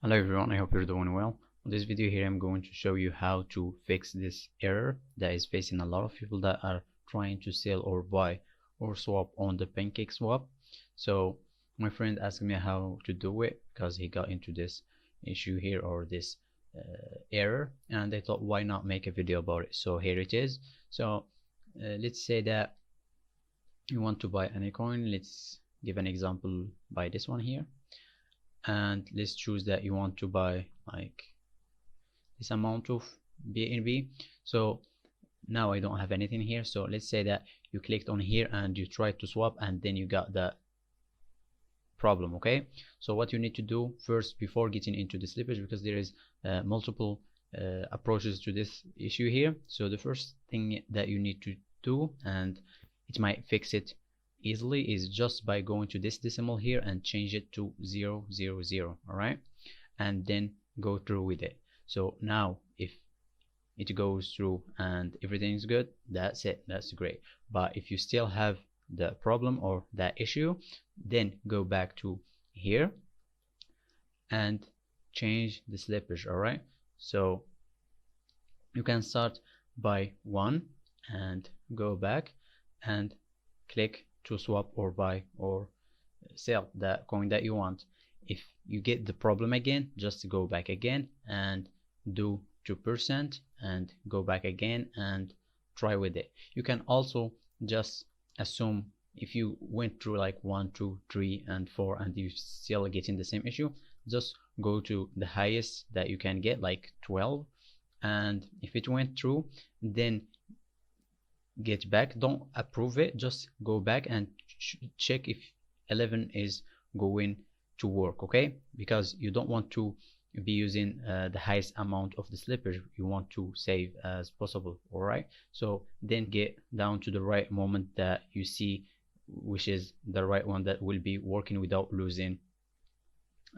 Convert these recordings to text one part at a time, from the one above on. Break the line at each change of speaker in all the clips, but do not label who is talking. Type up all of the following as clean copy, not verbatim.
Hello everyone, I hope you're doing well. In this video here I'm going to show you how to fix this error that is facing a lot of people that are trying to sell or buy or swap on the PancakeSwap. So my friend asked me how to do it because he got into this issue here or this error, and I thought why not make a video about it. So here it is. So let's say that you want to buy any coin. Let's give an example by this one here, and let's choose that you want to buy like this amount of BNB. So now I don't have anything here, so let's say that you clicked on here and you tried to swap and then you got that problem. Okay, so what you need to do first before getting into the slippage, because there is multiple approaches to this issue here, so the first thing that you need to do, and it might fix it easily, is just by going to this decimal here and change it to 000. All right, and then go through with it. So now if it goes through and everything is good, that's it, that's great. But if you still have the problem or that issue, then go back to here and change the slippage. All right, so you can start by 1 and go back and click to swap or buy or sell that coin that you want. If you get the problem again, just go back again and do 2% and go back again and try with it. You can also just assume if you went through like 1, 2, 3 and 4 and you still getting the same issue, just go to the highest that you can get, like 12, and if it went through, then get back, don't approve it, just go back and check if 11 is going to work. Okay, because you don't want to be using the highest amount of the slippage, you want to save as possible. All right, so then get down to the right moment that you see which is the right one that will be working without losing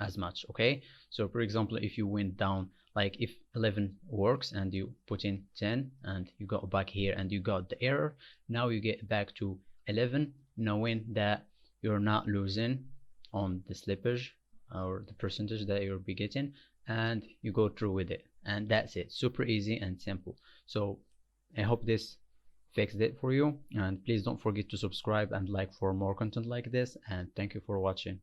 as much. Okay, so for example, if you went down, like if 11 works and you put in 10 and you got back here and you got the error, now you get back to 11 knowing that you're not losing on the slippage or the percentage that you'll be getting, and you go through with it, and that's it. Super easy and simple. So I hope this fixed it for you, and please don't forget to subscribe and like for more content like this, and thank you for watching.